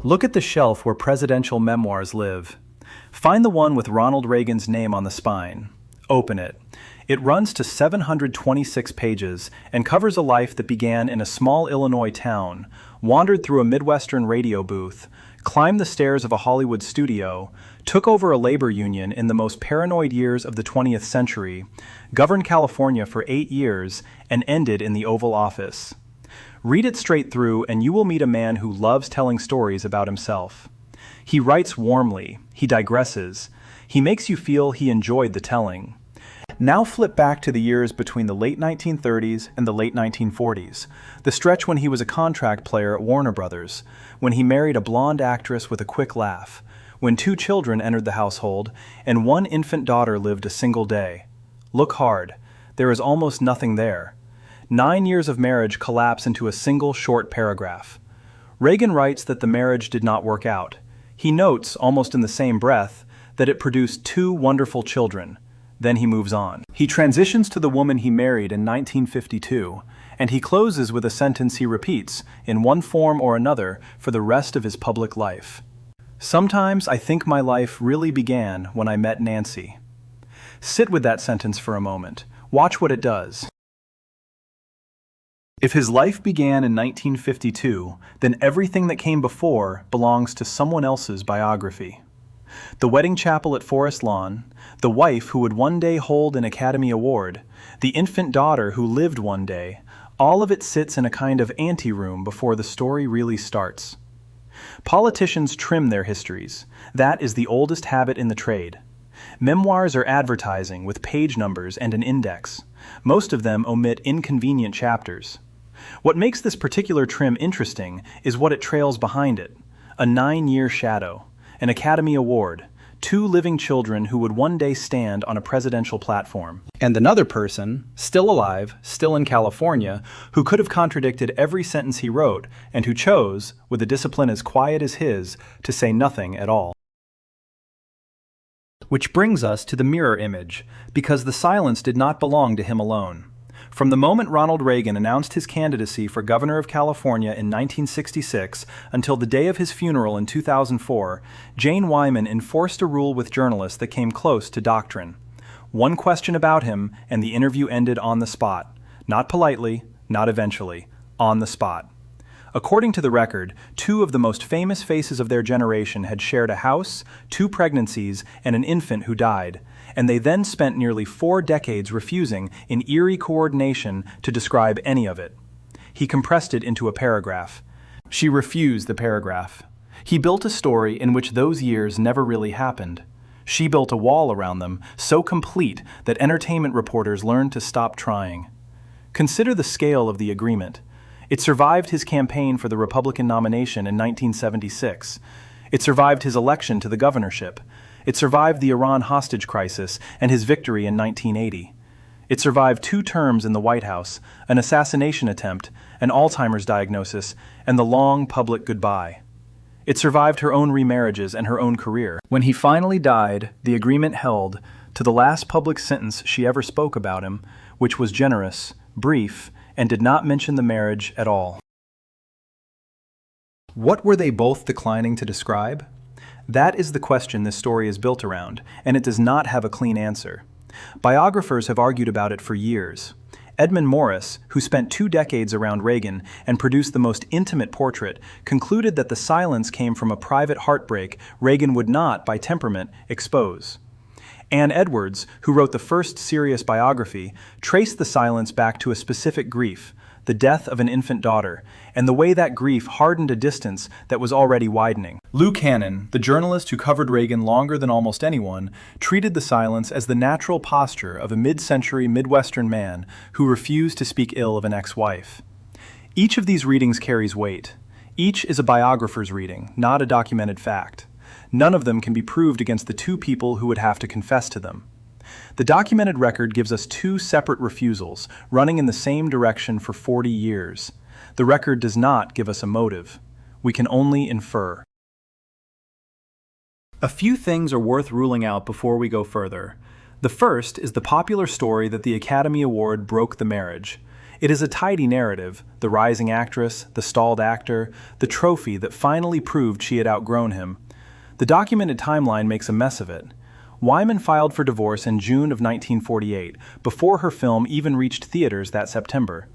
Look at the shelf where presidential memoirs live. Find the one with Ronald Reagan's name on the spine. Open it. It runs to 726 pages and covers a life that began in a small Illinois town, wandered through a Midwestern radio booth, climbed the stairs of a Hollywood studio, took over a labor union in the most paranoid years of the 20th century, governed California for 8 years, and ended in the Oval Office. Read it straight through and you will meet a man who loves telling stories about himself. He writes warmly, he digresses, he makes you feel he enjoyed the telling. Now flip back to the years between the late 1930s and the late 1940s, the stretch when he was a contract player at Warner Brothers, when he married a blonde actress with a quick laugh, when 2 children entered the household, and 1 infant daughter lived a single day. Look hard. There is almost nothing there. 9 years of marriage collapse into a single short paragraph. Reagan writes that the marriage did not work out. He notes, almost in the same breath, that it produced 2 wonderful children. Then he moves on. He transitions to the woman he married in 1952, and he closes with a sentence he repeats, in one form or another, for the rest of his public life. Sometimes I think my life really began when I met Nancy. Sit with that sentence for a moment. Watch what it does. If his life began in 1952, then everything that came before belongs to someone else's biography. The wedding chapel at Forest Lawn, the wife who would one day hold an Academy Award, the infant daughter who lived one day, all of it sits in a kind of anteroom before the story really starts. Politicians trim their histories. That is the oldest habit in the trade. Memoirs are advertising with page numbers and an index. Most of them omit inconvenient chapters. What makes this particular trim interesting is what it trails behind it. A 9-year shadow, an Academy Award, 2 living children who would one day stand on a presidential platform. And another person, still alive, still in California, who could have contradicted every sentence he wrote, and who chose, with a discipline as quiet as his, to say nothing at all. Which brings us to the mirror image, because the silence did not belong to him alone. From the moment Ronald Reagan announced his candidacy for governor of California in 1966 until the day of his funeral in 2004, Jane Wyman enforced a rule with journalists that came close to doctrine. One question about him, and the interview ended on the spot. Not politely, not eventually, on the spot. According to the record, 2 of the most famous faces of their generation had shared a house, 2 pregnancies, and an infant who died, and they then spent nearly 4 decades refusing, in eerie coordination, to describe any of it. He compressed it into a paragraph. She refused the paragraph. He built a story in which those years never really happened. She built a wall around them, so complete that entertainment reporters learned to stop trying. Consider the scale of the agreement. It survived his campaign for the Republican nomination in 1976. It survived his election to the governorship. It survived the Iran hostage crisis and his victory in 1980. It survived 2 terms in the White House, an assassination attempt, an Alzheimer's diagnosis, and the long public goodbye. It survived her own remarriages and her own career. When he finally died, the agreement held to the last public sentence she ever spoke about him, which was generous, brief, and did not mention the marriage at all. What were they both declining to describe? That is the question this story is built around, and it does not have a clean answer. Biographers have argued about it for years. Edmund Morris, who spent 2 decades around Reagan and produced the most intimate portrait, concluded that the silence came from a private heartbreak Reagan would not, by temperament, expose. Anne Edwards, who wrote the first serious biography, traced the silence back to a specific grief, the death of an infant daughter, and the way that grief hardened a distance that was already widening. Lou Cannon, the journalist who covered Reagan longer than almost anyone, treated the silence as the natural posture of a mid-century Midwestern man who refused to speak ill of an ex-wife. Each of these readings carries weight. Each is a biographer's reading, not a documented fact. None of them can be proved against the 2 people who would have to confess to them. The documented record gives us 2 separate refusals, running in the same direction for 40 years. The record does not give us a motive. We can only infer. A few things are worth ruling out before we go further. The first is the popular story that the Academy Award broke the marriage. It is a tidy narrative, the rising actress, the stalled actor, the trophy that finally proved she had outgrown him. The documented timeline makes a mess of it. Wyman filed for divorce in June of 1948, before her film even reached theaters that September.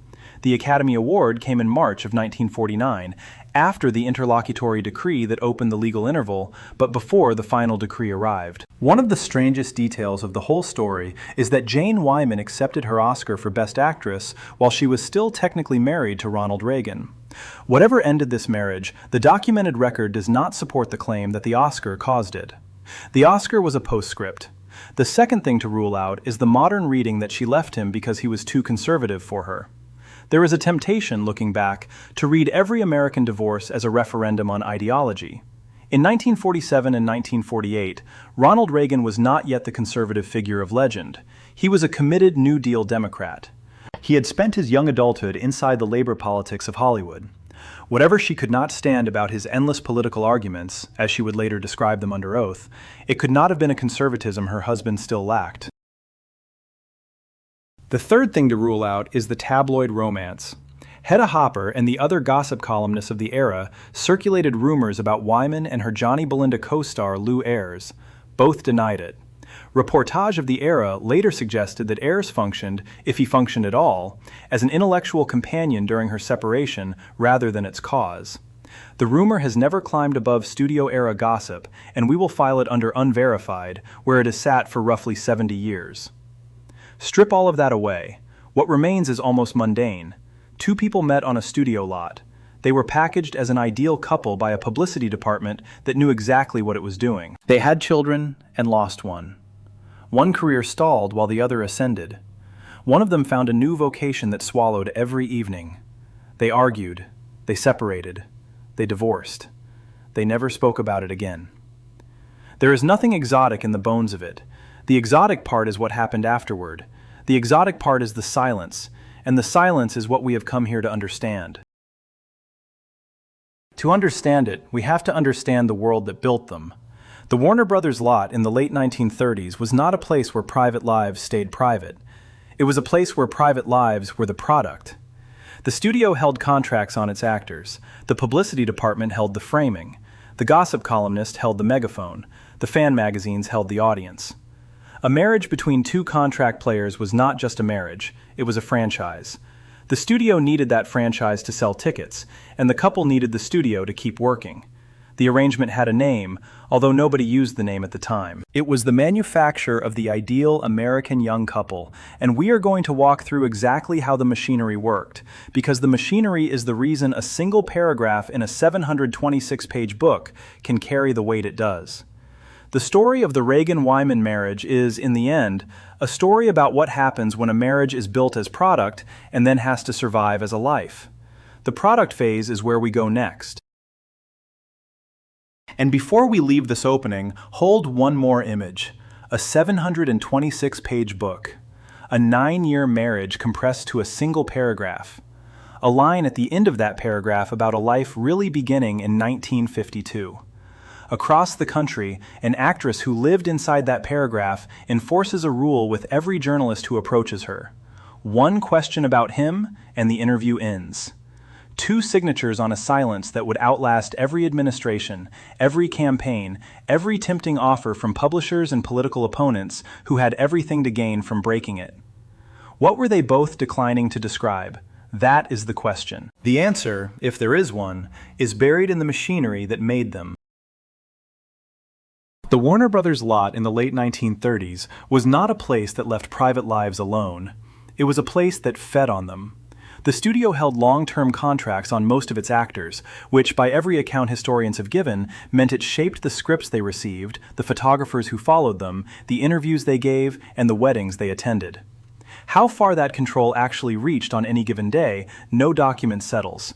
The Academy Award came in March of 1949, after the interlocutory decree that opened the legal interval, but before the final decree arrived. One of the strangest details of the whole story is that Jane Wyman accepted her Oscar for Best Actress while she was still technically married to Ronald Reagan. Whatever ended this marriage, the documented record does not support the claim that the Oscar caused it. The Oscar was a postscript. The second thing to rule out is the modern reading that she left him because he was too conservative for her. There is a temptation, looking back, to read every American divorce as a referendum on ideology. In 1947 and 1948, Ronald Reagan was not yet the conservative figure of legend. He was a committed New Deal Democrat. He had spent his young adulthood inside the labor politics of Hollywood. Whatever she could not stand about his endless political arguments, as she would later describe them under oath, it could not have been a conservatism her husband still lacked. The third thing to rule out is the tabloid romance. Hedda Hopper and the other gossip columnists of the era circulated rumors about Wyman and her Johnny Belinda co-star Lou Ayres. Both denied it. Reportage of the era later suggested that Ayres functioned, if he functioned at all, as an intellectual companion during her separation rather than its cause. The rumor has never climbed above studio-era gossip, and we will file it under unverified, where it has sat for roughly 70 years. Strip all of that away. What remains is almost mundane. Two people met on a studio lot. They were packaged as an ideal couple by a publicity department that knew exactly what it was doing. They had children and lost one. One career stalled while the other ascended. One of them found a new vocation that swallowed every evening. They argued. They separated. They divorced. They never spoke about it again. There is nothing exotic in the bones of it. The exotic part is what happened afterward. The exotic part is the silence, and the silence is what we have come here to understand. To understand it, we have to understand the world that built them. The Warner Brothers lot in the late 1930s was not a place where private lives stayed private. It was a place where private lives were the product. The studio held contracts on its actors. The publicity department held the framing. The gossip columnist held the megaphone. The fan magazines held the audience. A marriage between two contract players was not just a marriage, it was a franchise. The studio needed that franchise to sell tickets, and the couple needed the studio to keep working. The arrangement had a name, although nobody used the name at the time. It was the manufacture of the ideal American young couple, and we are going to walk through exactly how the machinery worked, because the machinery is the reason a single paragraph in a 726-page book can carry the weight it does. The story of the Reagan-Wyman marriage is, in the end, a story about what happens when a marriage is built as product and then has to survive as a life. The product phase is where we go next. And before we leave this opening, hold one more image. A 726-page book. A 9-year marriage compressed to a single paragraph. A line at the end of that paragraph about a life really beginning in 1952. Across the country, an actress who lived inside that paragraph enforces a rule with every journalist who approaches her. One question about him, and the interview ends. 2 signatures on a silence that would outlast every administration, every campaign, every tempting offer from publishers and political opponents who had everything to gain from breaking it. What were they both declining to describe? That is the question. The answer, if there is one, is buried in the machinery that made them. The Warner Brothers lot in the late 1930s was not a place that left private lives alone. It was a place that fed on them. The studio held long-term contracts on most of its actors, which, by every account historians have given, meant it shaped the scripts they received, the photographers who followed them, the interviews they gave, and the weddings they attended. How far that control actually reached on any given day, no document settles.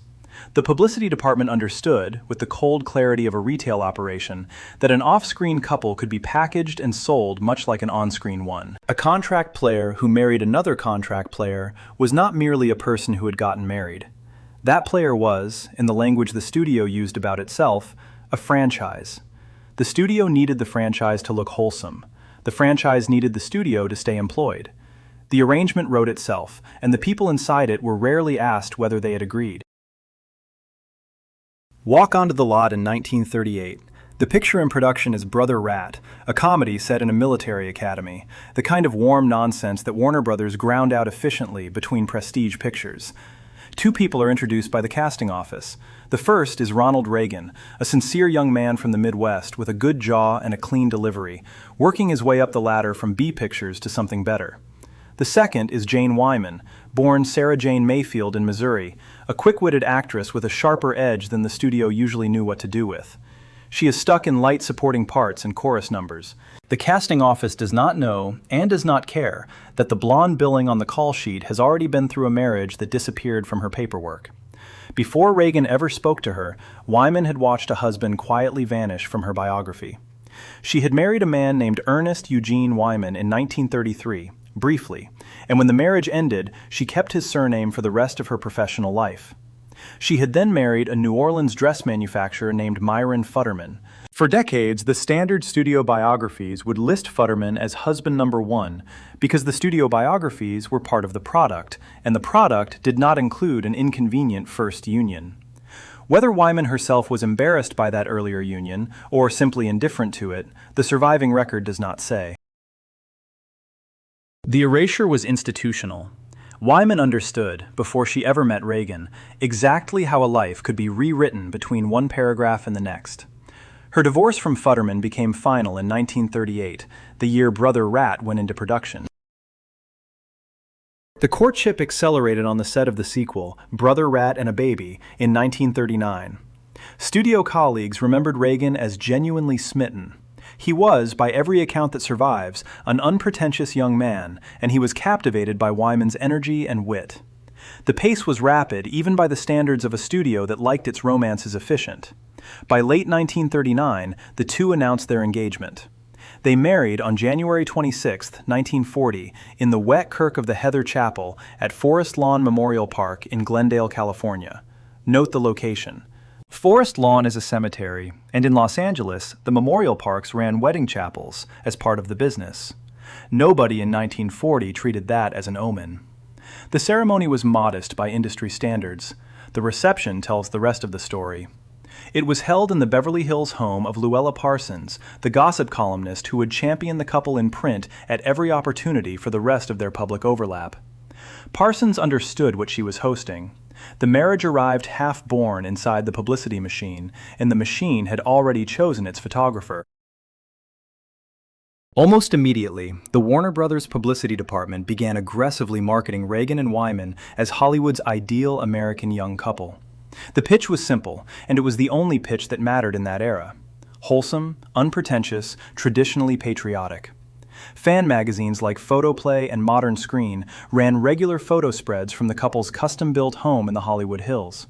The publicity department understood, with the cold clarity of a retail operation, that an off-screen couple could be packaged and sold much like an on-screen one. A contract player who married another contract player was not merely a person who had gotten married. That player was, in the language the studio used about itself, a franchise. The studio needed the franchise to look wholesome. The franchise needed the studio to stay employed. The arrangement wrote itself, and the people inside it were rarely asked whether they had agreed. Walk Onto the Lot in 1938. The picture in production is Brother Rat, a comedy set in a military academy, the kind of warm nonsense that Warner Brothers ground out efficiently between prestige pictures. Two people are introduced by the casting office. The first is Ronald Reagan, a sincere young man from the Midwest with a good jaw and a clean delivery, working his way up the ladder from B pictures to something better. The second is Jane Wyman, born Sarah Jane Mayfield in Missouri, a quick-witted actress with a sharper edge than the studio usually knew what to do with. She is stuck in light supporting parts and chorus numbers. The casting office does not know, and does not care, that the blonde billing on the call sheet has already been through a marriage that disappeared from her paperwork. Before Reagan ever spoke to her, Wyman had watched a husband quietly vanish from her biography. She had married a man named Ernest Eugene Wyman in 1933, briefly, and when the marriage ended, she kept his surname for the rest of her professional life. She had then married a New Orleans dress manufacturer named Myron Futterman. For decades, the standard studio biographies would list Futterman as husband number one because the studio biographies were part of the product, and the product did not include an inconvenient first union. Whether Wyman herself was embarrassed by that earlier union, or simply indifferent to it, the surviving record does not say. The erasure was institutional. Wyman understood, before she ever met Reagan, exactly how a life could be rewritten between one paragraph and the next. Her divorce from Futterman became final in 1938, the year Brother Rat went into production. The courtship accelerated on the set of the sequel, Brother Rat and a Baby, in 1939. Studio colleagues remembered Reagan as genuinely smitten. He was, by every account that survives, an unpretentious young man, and he was captivated by Wyman's energy and wit. The pace was rapid, even by the standards of a studio that liked its romances efficient. By late 1939, the two announced their engagement. They married on January 26, 1940, in the wet kirk of the Heather Chapel at Forest Lawn Memorial Park in Glendale, California. Note the location. Forest Lawn is a cemetery, and in Los Angeles, the memorial parks ran wedding chapels as part of the business. Nobody in 1940 treated that as an omen. The ceremony was modest by industry standards. The reception tells the rest of the story. It was held in the Beverly Hills home of Luella Parsons, the gossip columnist who would champion the couple in print at every opportunity for the rest of their public overlap. Parsons understood what she was hosting. The marriage arrived half-born inside the publicity machine, and the machine had already chosen its photographer. Almost immediately, the Warner Brothers publicity department began aggressively marketing Reagan and Wyman as Hollywood's ideal American young couple. The pitch was simple, and it was the only pitch that mattered in that era. Wholesome, unpretentious, traditionally patriotic. Fan magazines like Photoplay and Modern Screen ran regular photo spreads from the couple's custom-built home in the Hollywood Hills.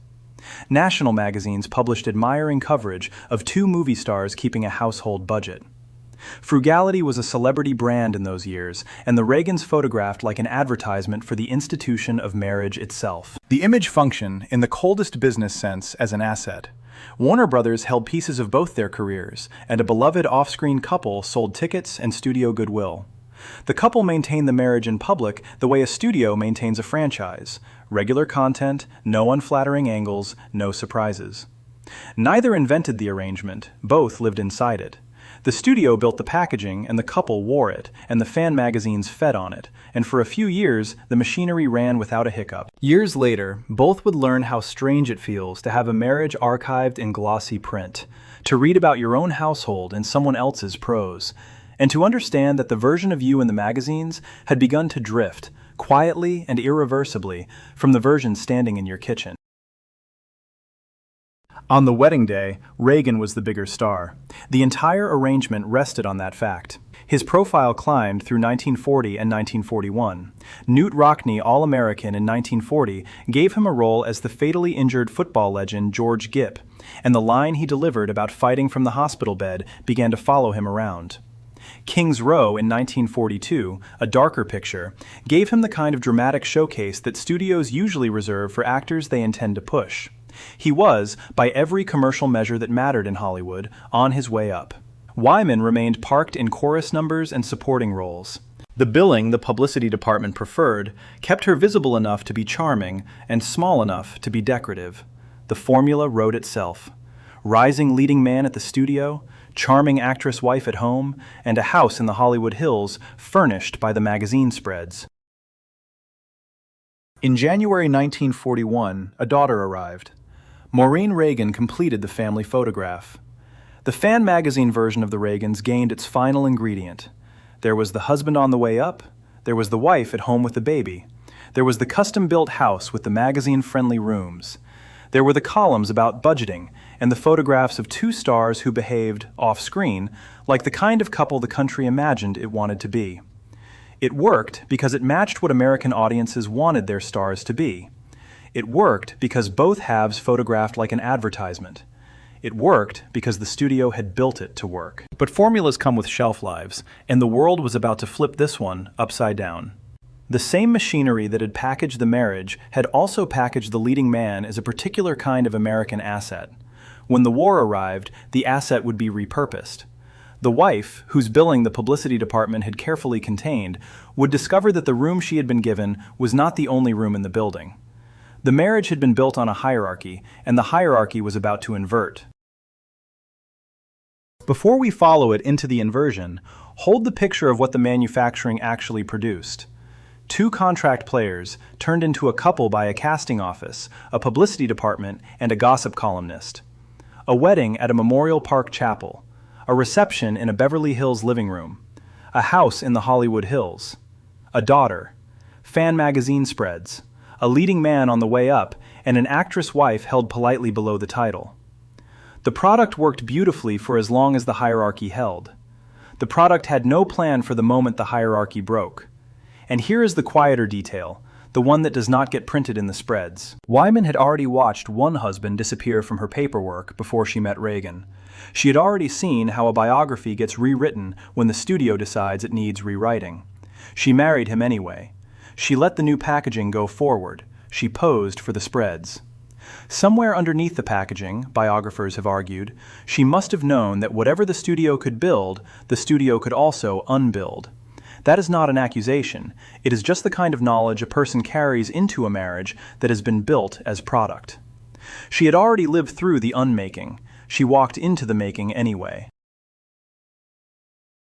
National magazines published admiring coverage of two movie stars keeping a household budget. Frugality was a celebrity brand in those years, and the Reagans photographed like an advertisement for the institution of marriage itself. The image functioned, in the coldest business sense, as an asset. Warner Brothers held pieces of both their careers, and a beloved off-screen couple sold tickets and studio goodwill. The couple maintained the marriage in public the way a studio maintains a franchise: regular content, no unflattering angles, no surprises. Neither invented the arrangement, both lived inside it. The studio built the packaging, and the couple wore it, and the fan magazines fed on it, and for a few years, the machinery ran without a hiccup. Years later, both would learn how strange it feels to have a marriage archived in glossy print, to read about your own household in someone else's prose, and to understand that the version of you in the magazines had begun to drift, quietly and irreversibly, from the version standing in your kitchen. On the wedding day, Reagan was the bigger star. The entire arrangement rested on that fact. His profile climbed through 1940 and 1941. Knute Rockne All-American in 1940 gave him a role as the fatally injured football legend George Gipp, and the line he delivered about fighting from the hospital bed began to follow him around. King's Row in 1942, a darker picture, gave him the kind of dramatic showcase that studios usually reserve for actors they intend to push. He was, by every commercial measure that mattered in Hollywood, on his way up. Wyman remained parked in chorus numbers and supporting roles. The billing the publicity department preferred kept her visible enough to be charming and small enough to be decorative. The formula wrote itself. Rising leading man at the studio, charming actress wife at home, and a house in the Hollywood Hills furnished by the magazine spreads. In January 1941, a daughter arrived. Maureen Reagan completed the family photograph. The fan magazine version of the Reagans gained its final ingredient. There was the husband on the way up, there was the wife at home with the baby, there was the custom-built house with the magazine-friendly rooms. There were the columns about budgeting and the photographs of two stars who behaved, off-screen, like the kind of couple the country imagined it wanted to be. It worked because it matched what American audiences wanted their stars to be. It worked because both halves photographed like an advertisement. It worked because the studio had built it to work. But formulas come with shelf lives, and the world was about to flip this one upside down. The same machinery that had packaged the marriage had also packaged the leading man as a particular kind of American asset. When the war arrived, the asset would be repurposed. The wife, whose billing the publicity department had carefully contained, would discover that the room she had been given was not the only room in the building. The marriage had been built on a hierarchy, and the hierarchy was about to invert. Before we follow it into the inversion, hold the picture of what the manufacturing actually produced. Two contract players turned into a couple by a casting office, a publicity department, and a gossip columnist. A wedding at a Memorial Park chapel. A reception in a Beverly Hills living room. A house in the Hollywood Hills. A daughter. Fan magazine spreads. A leading man on the way up, and an actress wife held politely below the title. The product worked beautifully for as long as the hierarchy held. The product had no plan for the moment the hierarchy broke. And here is the quieter detail, the one that does not get printed in the spreads. Wyman had already watched one husband disappear from her paperwork before she met Reagan. She had already seen how a biography gets rewritten when the studio decides it needs rewriting. She married him anyway. She let the new packaging go forward. She posed for the spreads. Somewhere underneath the packaging, biographers have argued, she must have known that whatever the studio could build, the studio could also unbuild. That is not an accusation. It is just the kind of knowledge a person carries into a marriage that has been built as product. She had already lived through the unmaking. She walked into the making anyway.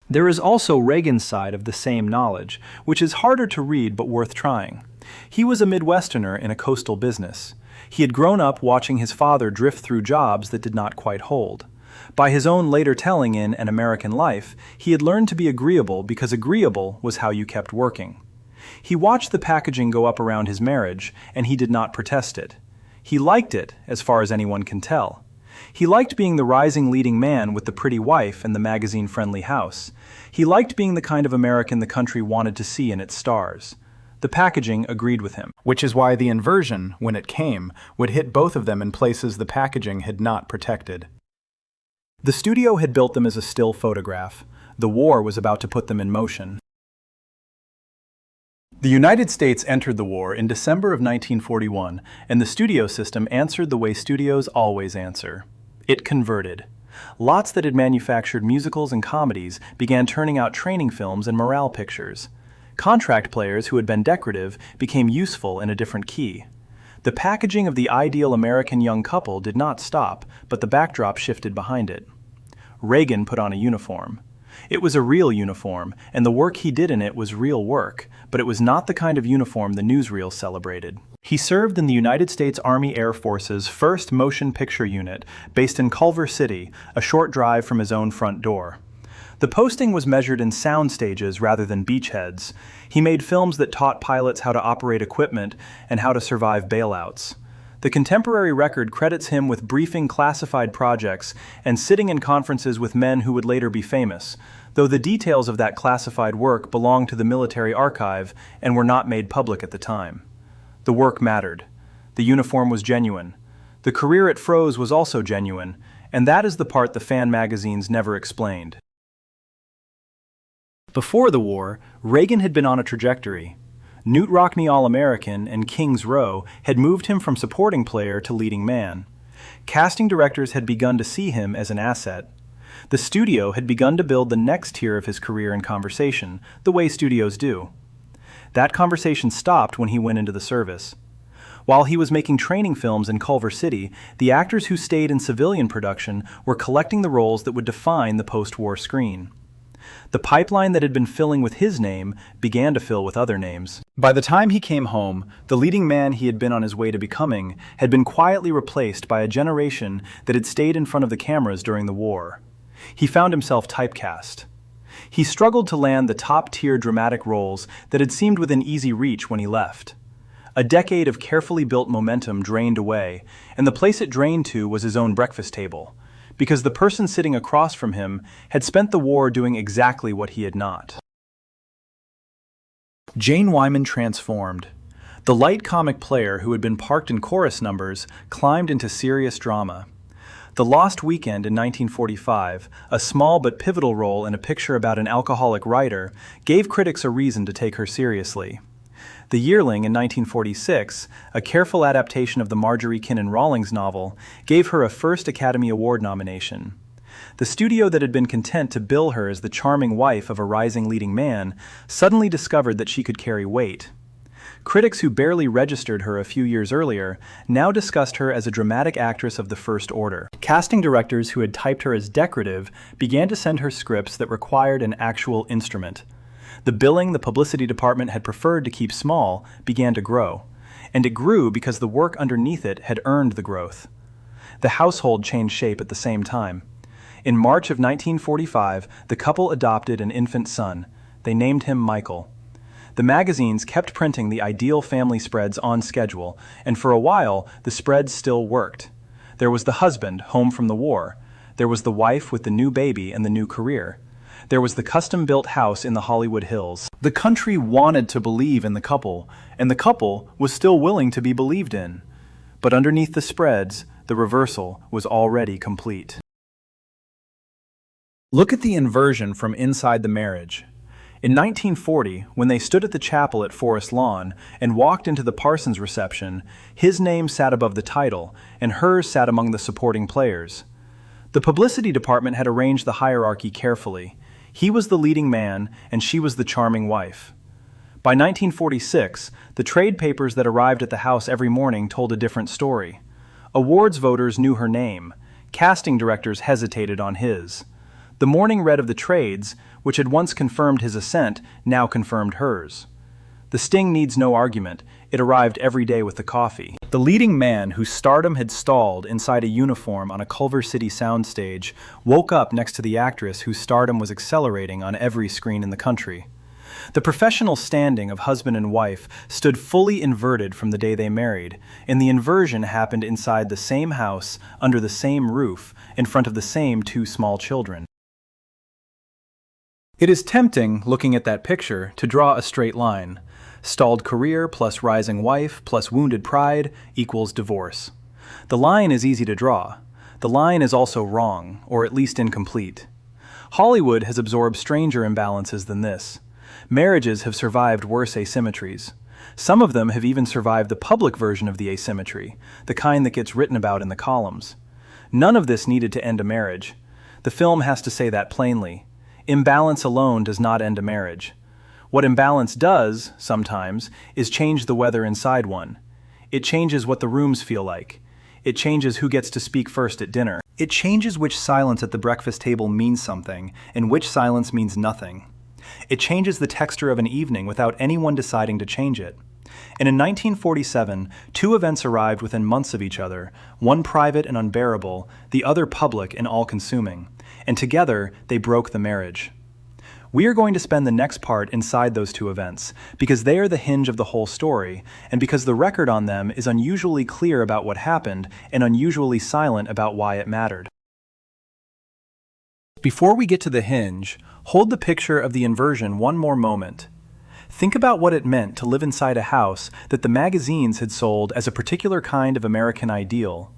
There is also Reagan's side of the same knowledge, which is harder to read but worth trying. He was a Midwesterner in a coastal business. He had grown up watching his father drift through jobs that did not quite hold. By his own later telling in An American Life, he had learned to be agreeable because agreeable was how you kept working. He watched the packaging go up around his marriage, and he did not protest it. He liked it, as far as anyone can tell. He liked being the rising leading man with the pretty wife and the magazine-friendly house. He liked being the kind of American the country wanted to see in its stars. The packaging agreed with him. Which is why the inversion, when it came, would hit both of them in places the packaging had not protected. The studio had built them as a still photograph. The war was about to put them in motion. The United States entered the war in December of 1941, and the studio system answered the way studios always answer. It converted. Lots that had manufactured musicals and comedies began turning out training films and morale pictures. Contract players who had been decorative became useful in a different key. The packaging of the ideal American young couple did not stop, but the backdrop shifted behind it. Reagan put on a uniform. It was a real uniform, and the work he did in it was real work, but it was not the kind of uniform the newsreels celebrated. He served in the United States Army Air Force's 1st Motion Picture Unit, based in Culver City, a short drive from his own front door. The posting was measured in sound stages rather than beachheads. He made films that taught pilots how to operate equipment and how to survive bailouts. The contemporary record credits him with briefing classified projects and sitting in conferences with men who would later be famous, though the details of that classified work belonged to the military archive and were not made public at the time. The work mattered. The uniform was genuine. The career at Froze was also genuine, and that is the part the fan magazines never explained. Before the war, Reagan had been on a trajectory. Newt Rockne All-American and King's Row had moved him from supporting player to leading man. Casting directors had begun to see him as an asset. The studio had begun to build the next tier of his career in conversation, the way studios do. That conversation stopped when he went into the service. While he was making training films in Culver City, the actors who stayed in civilian production were collecting the roles that would define the post-war screen. The pipeline that had been filling with his name began to fill with other names. By the time he came home, the leading man he had been on his way to becoming had been quietly replaced by a generation that had stayed in front of the cameras during the war. He found himself typecast. He struggled to land the top-tier dramatic roles that had seemed within easy reach when he left. A decade of carefully built momentum drained away, and the place it drained to was his own breakfast table, because the person sitting across from him had spent the war doing exactly what he had not. Jane Wyman transformed. The light comic player who had been parked in chorus numbers climbed into serious drama. The Lost Weekend in 1945, a small but pivotal role in a picture about an alcoholic writer, gave critics a reason to take her seriously. The Yearling in 1946, a careful adaptation of the Marjorie Kinnan Rawlings novel, gave her a first Academy Award nomination. The studio that had been content to bill her as the charming wife of a rising leading man suddenly discovered that she could carry weight. Critics who barely registered her a few years earlier now discussed her as a dramatic actress of the first order. Casting directors who had typed her as decorative began to send her scripts that required an actual instrument. The billing the publicity department had preferred to keep small began to grow, and it grew because the work underneath it had earned the growth. The household changed shape at the same time. In March of 1945, the couple adopted an infant son. They named him Michael. The magazines kept printing the ideal family spreads on schedule, and for a while, the spreads still worked. There was the husband, home from the war. There was the wife with the new baby and the new career. There was the custom-built house in the Hollywood Hills. The country wanted to believe in the couple, and the couple was still willing to be believed in. But underneath the spreads, the reversal was already complete. Look at the inversion from inside the marriage. In 1940, when they stood at the chapel at Forest Lawn and walked into the Parsons reception, his name sat above the title, and hers sat among the supporting players. The publicity department had arranged the hierarchy carefully. He was the leading man, and she was the charming wife. By 1946, the trade papers that arrived at the house every morning told a different story. Awards voters knew her name. Casting directors hesitated on his. The morning read of the trades, which had once confirmed his ascent, now confirmed hers. The sting needs no argument. It arrived every day with the coffee. The leading man whose stardom had stalled inside a uniform on a Culver City soundstage woke up next to the actress whose stardom was accelerating on every screen in the country. The professional standing of husband and wife stood fully inverted from the day they married, and the inversion happened inside the same house, under the same roof, in front of the same two small children. It is tempting, looking at that picture, to draw a straight line. Stalled career plus rising wife plus wounded pride equals divorce. The line is easy to draw. The line is also wrong, or at least incomplete. Hollywood has absorbed stranger imbalances than this. Marriages have survived worse asymmetries. Some of them have even survived the public version of the asymmetry, the kind that gets written about in the columns. None of this needed to end a marriage. The film has to say that plainly. Imbalance alone does not end a marriage. What imbalance does, sometimes, is change the weather inside one. It changes what the rooms feel like. It changes who gets to speak first at dinner. It changes which silence at the breakfast table means something, and which silence means nothing. It changes the texture of an evening without anyone deciding to change it. And in 1947, two events arrived within months of each other, one private and unbearable, the other public and all-consuming. And together, they broke the marriage. We are going to spend the next part inside those two events, because they are the hinge of the whole story, and because the record on them is unusually clear about what happened and unusually silent about why it mattered. Before we get to the hinge, hold the picture of the inversion one more moment. Think about what it meant to live inside a house that the magazines had sold as a particular kind of American ideal,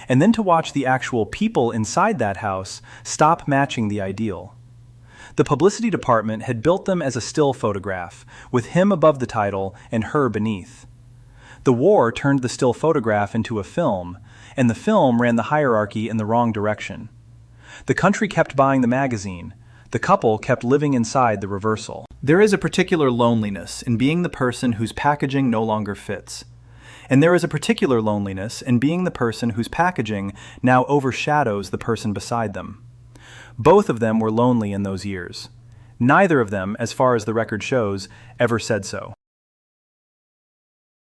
and then to watch the actual people inside that house stop matching the ideal. The publicity department had built them as a still photograph, with him above the title and her beneath. The war turned the still photograph into a film, and the film ran the hierarchy in the wrong direction. The country kept buying the magazine. The couple kept living inside the reversal. There is a particular loneliness in being the person whose packaging no longer fits. And there is a particular loneliness in being the person whose packaging now overshadows the person beside them. Both of them were lonely in those years. Neither of them, as far as the record shows, ever said so.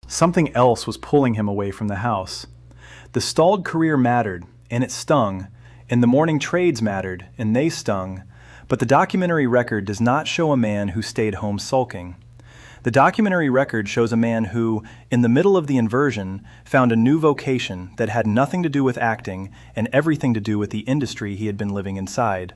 Something else was pulling him away from the house. The stalled career mattered, and it stung, and the morning trades mattered, and they stung, but the documentary record does not show a man who stayed home sulking. The documentary record shows a man who, in the middle of the inversion, found a new vocation that had nothing to do with acting and everything to do with the industry he had been living inside.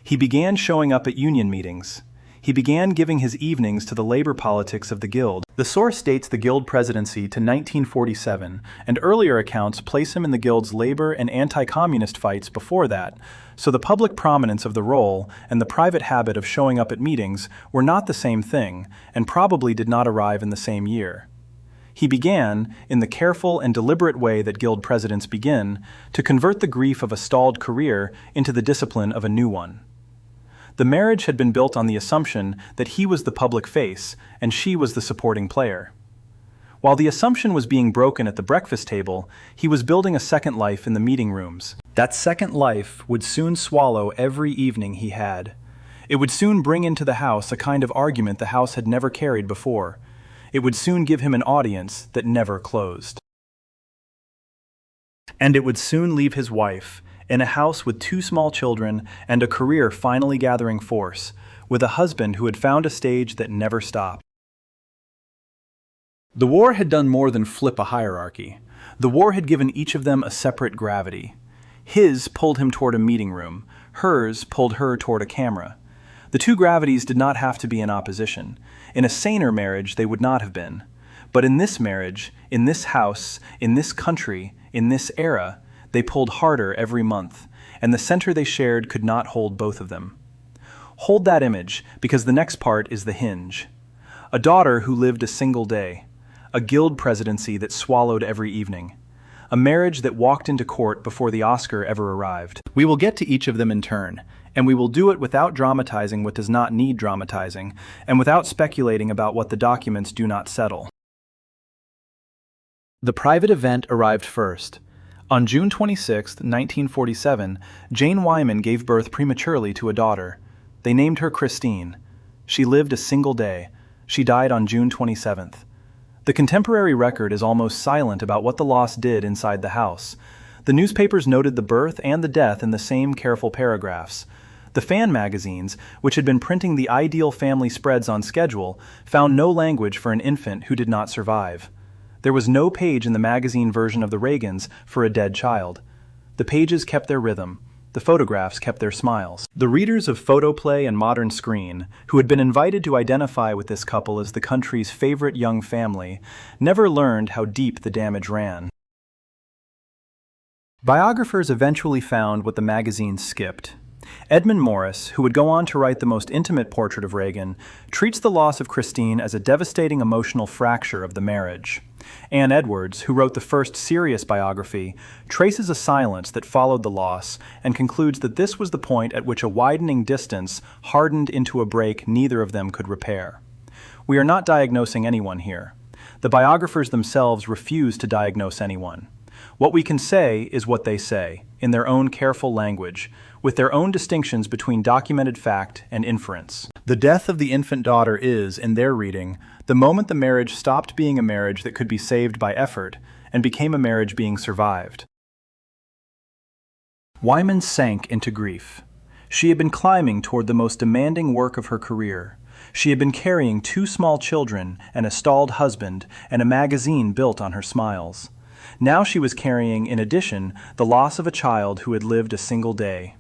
He began showing up at union meetings. He began giving his evenings to the labor politics of the Guild. The source dates the Guild presidency to 1947, and earlier accounts place him in the Guild's labor and anti-communist fights before that, so the public prominence of the role and the private habit of showing up at meetings were not the same thing, and probably did not arrive in the same year. He began, in the careful and deliberate way that Guild presidents begin, to convert the grief of a stalled career into the discipline of a new one. The marriage had been built on the assumption that he was the public face and she was the supporting player. While the assumption was being broken at the breakfast table, he was building a second life in the meeting rooms. That second life would soon swallow every evening he had. It would soon bring into the house a kind of argument the house had never carried before. It would soon give him an audience that never closed. And it would soon leave his wife, in a house with 2 small children and a career finally gathering force, with a husband who had found a stage that never stopped. The war had done more than flip a hierarchy. The war had given each of them a separate gravity. His pulled him toward a meeting room. Hers pulled her toward a camera. The 2 gravities did not have to be in opposition. In a saner marriage, they would not have been. But in this marriage, in this house, in this country, in this era, they pulled harder every month, and the center they shared could not hold both of them. Hold that image, because the next part is the hinge. A daughter who lived a single day. A Guild presidency that swallowed every evening. A marriage that walked into court before the Oscar ever arrived. We will get to each of them in turn, and we will do it without dramatizing what does not need dramatizing, and without speculating about what the documents do not settle. The private event arrived first. On June 26, 1947, Jane Wyman gave birth prematurely to a daughter. They named her Christine. She lived a single day. She died on June 27th. The contemporary record is almost silent about what the loss did inside the house. The newspapers noted the birth and the death in the same careful paragraphs. The fan magazines, which had been printing the ideal family spreads on schedule, found no language for an infant who did not survive. There was no page in the magazine version of the Reagans for a dead child. The pages kept their rhythm. The photographs kept their smiles. The readers of photoplay and modern screen, who had been invited to identify with this couple as the country's favorite young family, never learned how deep the damage ran. Biographers eventually found what the magazine skipped. Edmund Morris, who would go on to write the most intimate portrait of Reagan, treats the loss of Christine as a devastating emotional fracture of the marriage. Ann Edwards, who wrote the first serious biography, traces a silence that followed the loss and concludes that this was the point at which a widening distance hardened into a break neither of them could repair. We are not diagnosing anyone here. The biographers themselves refuse to diagnose anyone. What we can say is what they say, in their own careful language, with their own distinctions between documented fact and inference. The death of the infant daughter is, in their reading, the moment the marriage stopped being a marriage that could be saved by effort and became a marriage being survived. Wyman sank into grief. She had been climbing toward the most demanding work of her career. She had been carrying 2 small children and a stalled husband and a magazine built on her smiles. Now she was carrying, in addition, the loss of a child who had lived a single day.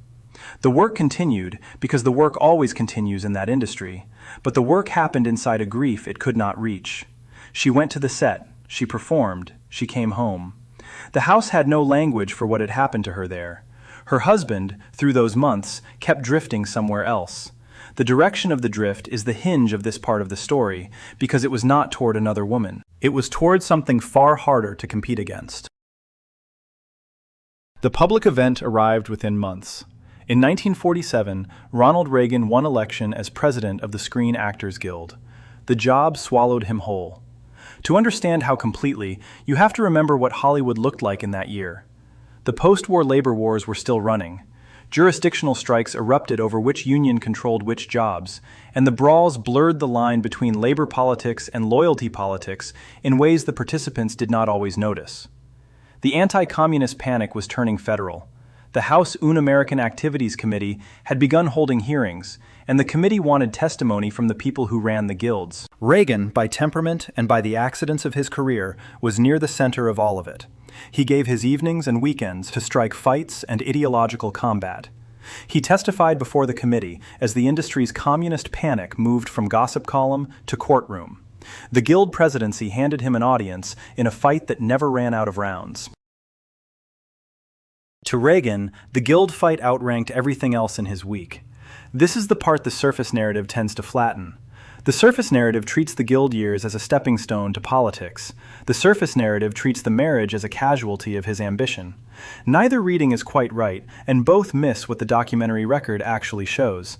The work continued, because the work always continues in that industry, but the work happened inside a grief it could not reach. She went to the set, she performed, she came home. The house had no language for what had happened to her there. Her husband, through those months, kept drifting somewhere else. The direction of the drift is the hinge of this part of the story, because it was not toward another woman. It was toward something far harder to compete against. The public event arrived within months. In 1947, Ronald Reagan won election as president of the Screen Actors Guild. The job swallowed him whole. To understand how completely, you have to remember what Hollywood looked like in that year. The post-war labor wars were still running. Jurisdictional strikes erupted over which union controlled which jobs, and the brawls blurred the line between labor politics and loyalty politics in ways the participants did not always notice. The anti-communist panic was turning federal. The House Un-American Activities Committee had begun holding hearings, and the committee wanted testimony from the people who ran the guilds. Reagan, by temperament and by the accidents of his career, was near the center of all of it. He gave his evenings and weekends to strike fights and ideological combat. He testified before the committee as the industry's communist panic moved from gossip column to courtroom. The guild presidency handed him an audience in a fight that never ran out of rounds. To Reagan, the guild fight outranked everything else in his week. This is the part the surface narrative tends to flatten. The surface narrative treats the guild years as a stepping stone to politics. The surface narrative treats the marriage as a casualty of his ambition. Neither reading is quite right, and both miss what the documentary record actually shows.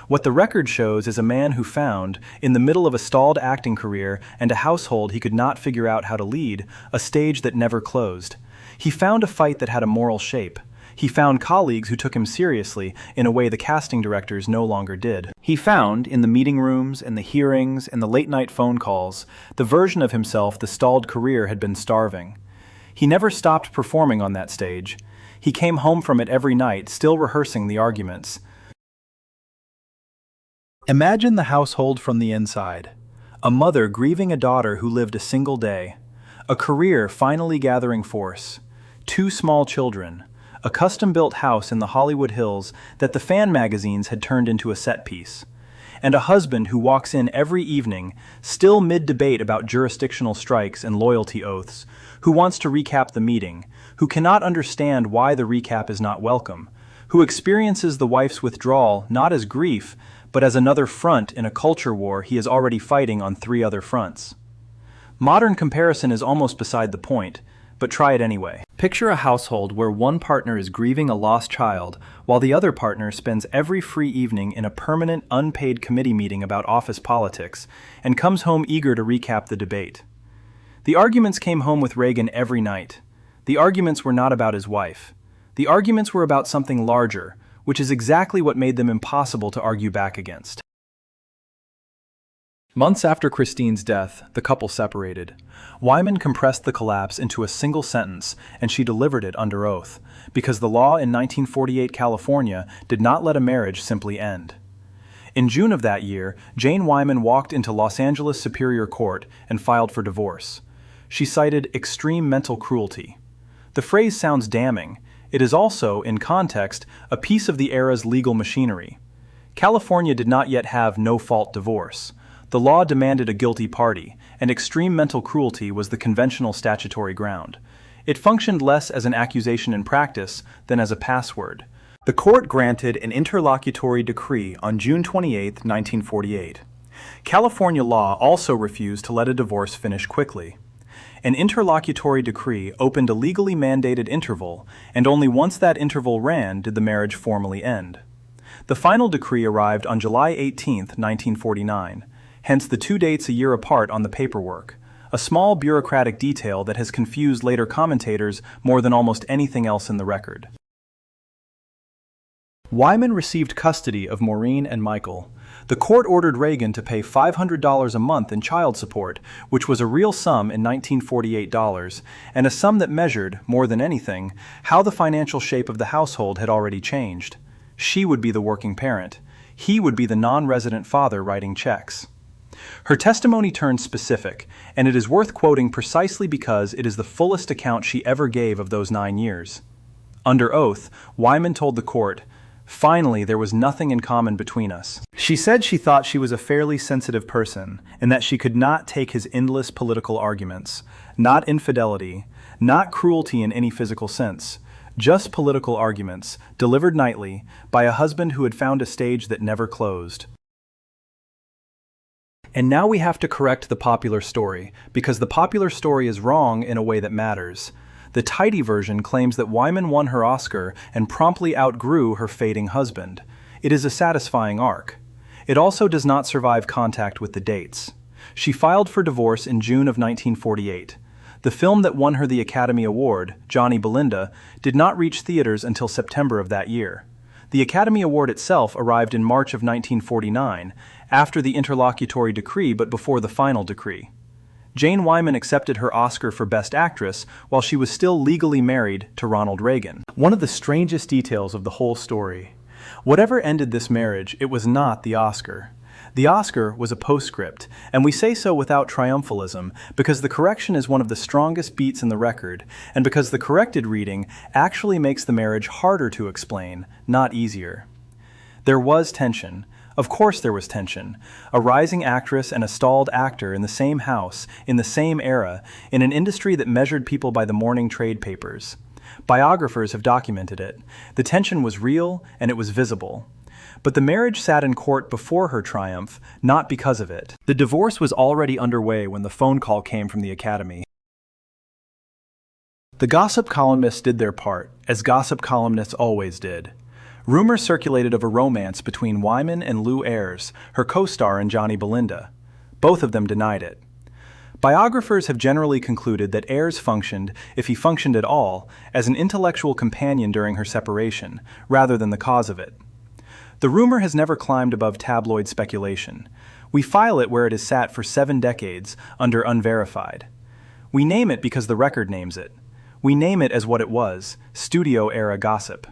What the record shows is a man who found, in the middle of a stalled acting career and a household he could not figure out how to lead, a stage that never closed. He found a fight that had a moral shape. He found colleagues who took him seriously in a way the casting directors no longer did. He found, in the meeting rooms and the hearings and the late-night phone calls, the version of himself the stalled career had been starving. He never stopped performing on that stage. He came home from it every night, still rehearsing the arguments. Imagine the household from the inside. A mother grieving a daughter who lived a single day. A career finally gathering force. 2 small children. A custom-built house in the Hollywood Hills that the fan magazines had turned into a set piece. And a husband who walks in every evening, still mid-debate about jurisdictional strikes and loyalty oaths, who wants to recap the meeting, who cannot understand why the recap is not welcome, who experiences the wife's withdrawal not as grief, but as another front in a culture war he is already fighting on 3 other fronts. Modern comparison is almost beside the point, but try it anyway. Picture a household where one partner is grieving a lost child, while the other partner spends every free evening in a permanent, unpaid committee meeting about office politics, and comes home eager to recap the debate. The arguments came home with Reagan every night. The arguments were not about his wife. The arguments were about something larger, which is exactly what made them impossible to argue back against. Months after Christine's death, the couple separated. Wyman compressed the collapse into a single sentence, and she delivered it under oath, because the law in 1948 California did not let a marriage simply end. In June of that year, Jane Wyman walked into Los Angeles Superior Court and filed for divorce. She cited extreme mental cruelty. The phrase sounds damning. It is also, in context, a piece of the era's legal machinery. California did not yet have no-fault divorce. The law demanded a guilty party, and extreme mental cruelty was the conventional statutory ground. It functioned less as an accusation in practice than as a password. The court granted an interlocutory decree on June 28, 1948. California law also refused to let a divorce finish quickly. An interlocutory decree opened a legally mandated interval, and only once that interval ran did the marriage formally end. The final decree arrived on July 18, 1949. Hence the 2 dates a year apart on the paperwork, a small bureaucratic detail that has confused later commentators more than almost anything else in the record. Wyman received custody of Maureen and Michael. The court ordered Reagan to pay $500 a month in child support, which was a real sum in 1948 dollars, and a sum that measured, more than anything, how the financial shape of the household had already changed. She would be the working parent. He would be the non-resident father writing checks. Her testimony turned specific, and it is worth quoting precisely because it is the fullest account she ever gave of those 9 years. Under oath, Wyman told the court, "Finally, there was nothing in common between us." She said she thought she was a fairly sensitive person, and that she could not take his endless political arguments, not infidelity, not cruelty in any physical sense, just political arguments, delivered nightly, by a husband who had found a stage that never closed. And now we have to correct the popular story, because the popular story is wrong in a way that matters. The tidy version claims that Wyman won her Oscar and promptly outgrew her fading husband. It is a satisfying arc. It also does not survive contact with the dates. She filed for divorce in June of 1948. The film that won her the Academy Award, Johnny Belinda, did not reach theaters until September of that year. The Academy Award itself arrived in March of 1949, after the interlocutory decree but before the final decree. Jane Wyman accepted her Oscar for Best Actress while she was still legally married to Ronald Reagan. One of the strangest details of the whole story. Whatever ended this marriage, it was not the Oscar. The Oscar was a postscript, and we say so without triumphalism because the correction is one of the strongest beats in the record, and because the corrected reading actually makes the marriage harder to explain, not easier. There was tension. Of course there was tension. A rising actress and a stalled actor in the same house, in the same era, in an industry that measured people by the morning trade papers. Biographers have documented it. The tension was real, and it was visible. But the marriage sat in court before her triumph, not because of it. The divorce was already underway when the phone call came from the Academy. The gossip columnists did their part, as gossip columnists always did. Rumors circulated of a romance between Wyman and Lou Ayres, her co-star in Johnny Belinda. Both of them denied it. Biographers have generally concluded that Ayres functioned, if he functioned at all, as an intellectual companion during her separation, rather than the cause of it. The rumor has never climbed above tabloid speculation. We file it where it has sat for 7 decades, under unverified. We name it because the record names it. We name it as what it was, studio-era gossip.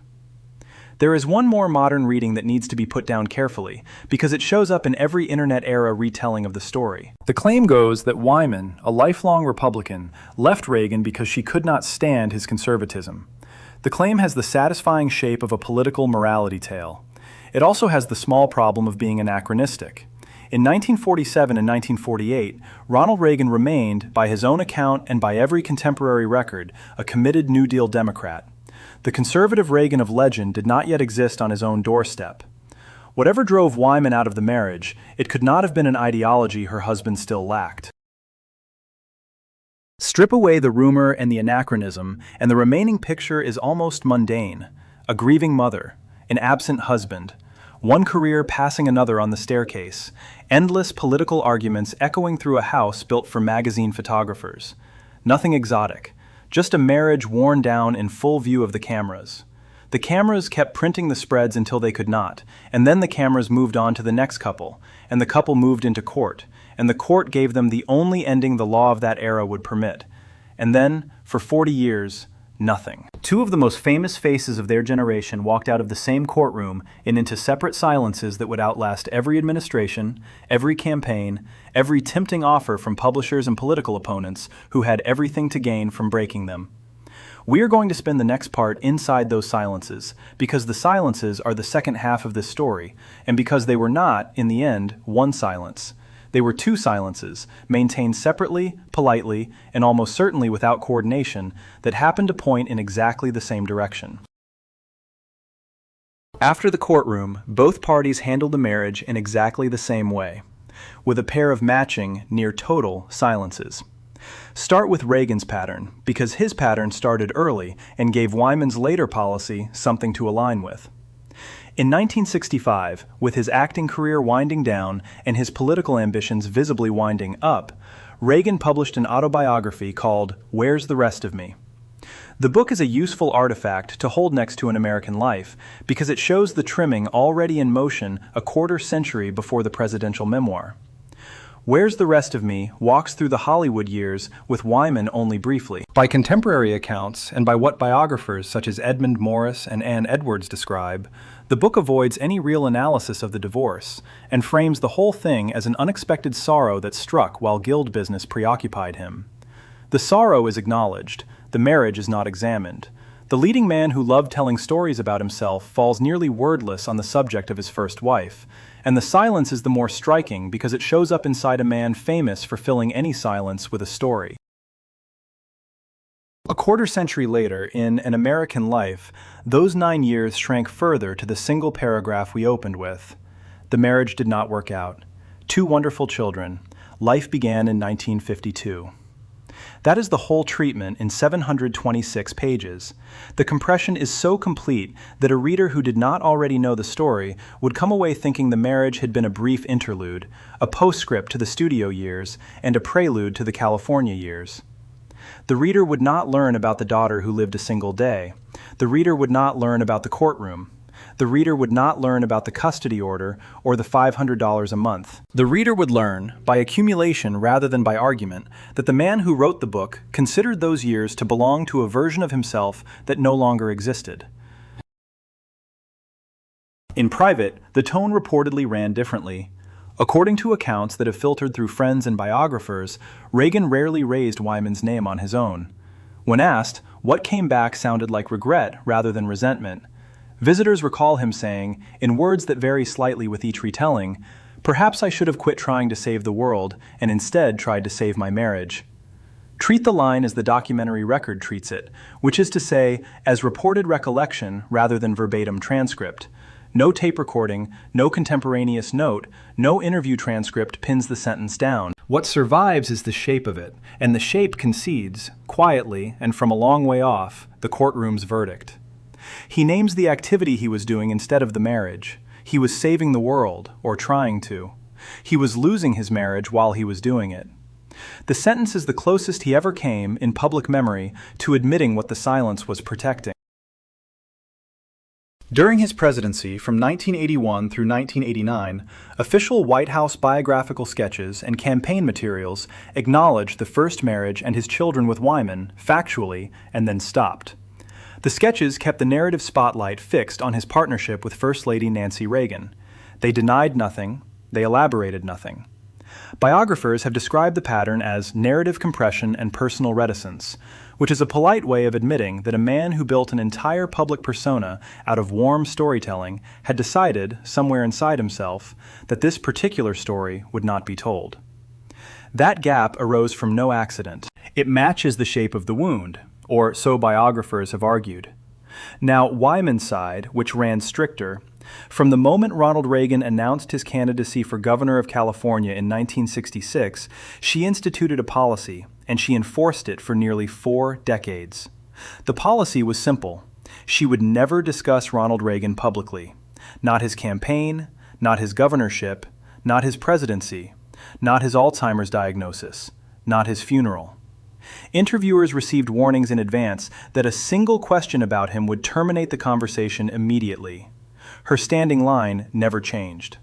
There is one more modern reading that needs to be put down carefully, because it shows up in every internet-era retelling of the story. The claim goes that Wyman, a lifelong Republican, left Reagan because she could not stand his conservatism. The claim has the satisfying shape of a political morality tale. It also has the small problem of being anachronistic. In 1947 and 1948, Ronald Reagan remained, by his own account and by every contemporary record, a committed New Deal Democrat. The conservative Reagan of legend did not yet exist on his own doorstep. Whatever drove Wyman out of the marriage, it could not have been an ideology her husband still lacked. Strip away the rumor and the anachronism, and the remaining picture is almost mundane. A grieving mother, an absent husband, one career passing another on the staircase, endless political arguments echoing through a house built for magazine photographers. Nothing exotic, just a marriage worn down in full view of the cameras. The cameras kept printing the spreads until they could not, and then the cameras moved on to the next couple, and the couple moved into court, and the court gave them the only ending the law of that era would permit. And then, for 40 years, nothing. 2 of the most famous faces of their generation walked out of the same courtroom and into separate silences that would outlast every administration, every campaign, every tempting offer from publishers and political opponents who had everything to gain from breaking them. We are going to spend the next part inside those silences, because the silences are the second half of this story, and because they were not, in the end, one silence. They were 2 silences, maintained separately, politely, and almost certainly without coordination, that happened to point in exactly the same direction. After the courtroom, both parties handled the marriage in exactly the same way, with a pair of matching, near total, silences. Start with Reagan's pattern, because his pattern started early and gave Wyman's later policy something to align with. In 1965, with his acting career winding down and his political ambitions visibly winding up, Reagan published an autobiography called Where's the Rest of Me? The book is a useful artifact to hold next to An American Life because it shows the trimming already in motion a quarter century before the presidential memoir. Where's the Rest of Me walks through the Hollywood years with Wyman only briefly. By contemporary accounts, and by what biographers such as Edmund Morris and Ann Edwards describe, the book avoids any real analysis of the divorce and frames the whole thing as an unexpected sorrow that struck while guild business preoccupied him. The sorrow is acknowledged, the marriage is not examined. The leading man who loved telling stories about himself falls nearly wordless on the subject of his first wife, and the silence is the more striking because it shows up inside a man famous for filling any silence with a story. A quarter century later, in An American Life, those 9 years shrank further to the single paragraph we opened with. The marriage did not work out. 2 wonderful children. Life began in 1952. That is the whole treatment in 726 pages. The compression is so complete that a reader who did not already know the story would come away thinking the marriage had been a brief interlude, a postscript to the studio years, and a prelude to the California years. The reader would not learn about the daughter who lived a single day. The reader would not learn about the courtroom. The reader would not learn about the custody order or the $500 a month. The reader would learn, by accumulation rather than by argument, that the man who wrote the book considered those years to belong to a version of himself that no longer existed. In private, the tone reportedly ran differently. According to accounts that have filtered through friends and biographers, Reagan rarely raised Wyman's name on his own. When asked, what came back sounded like regret rather than resentment. Visitors recall him saying, in words that vary slightly with each retelling, "Perhaps I should have quit trying to save the world and instead tried to save my marriage." Treat the line as the documentary record treats it, which is to say, as reported recollection rather than verbatim transcript. No tape recording, no contemporaneous note, no interview transcript pins the sentence down. What survives is the shape of it, and the shape concedes, quietly and from a long way off, the courtroom's verdict. He names the activity he was doing instead of the marriage. He was saving the world, or trying to. He was losing his marriage while he was doing it. The sentence is the closest he ever came, in public memory, to admitting what the silence was protecting. During his presidency, from 1981 through 1989, official White House biographical sketches and campaign materials acknowledged the first marriage and his children with Wyman, factually, and then stopped. The sketches kept the narrative spotlight fixed on his partnership with First Lady Nancy Reagan. They denied nothing, they elaborated nothing. Biographers have described the pattern as narrative compression and personal reticence, which is a polite way of admitting that a man who built an entire public persona out of warm storytelling had decided, somewhere inside himself, that this particular story would not be told. That gap arose from no accident. It matches the shape of the wound, or so biographers have argued. Now, Wyman's side, which ran stricter, from the moment Ronald Reagan announced his candidacy for governor of California in 1966, she instituted a policy, and she enforced it for nearly 4 decades. The policy was simple. She would never discuss Ronald Reagan publicly. Not his campaign, not his governorship, not his presidency, not his Alzheimer's diagnosis, not his funeral. Interviewers received warnings in advance that a single question about him would terminate the conversation immediately. Her standing line never changed.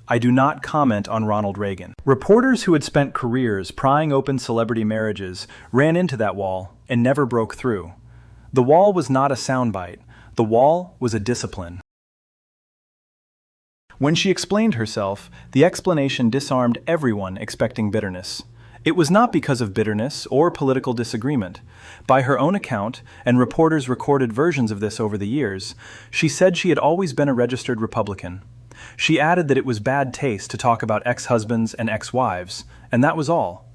I do not comment on Ronald Reagan. Reporters who had spent careers prying open celebrity marriages ran into that wall and never broke through. The wall was not a soundbite. The wall was a discipline. When she explained herself, the explanation disarmed everyone expecting bitterness. It was not because of bitterness or political disagreement. By her own account, and reporters recorded versions of this over the years, she said she had always been a registered Republican. She added that it was bad taste to talk about ex-husbands and ex-wives, and that was all.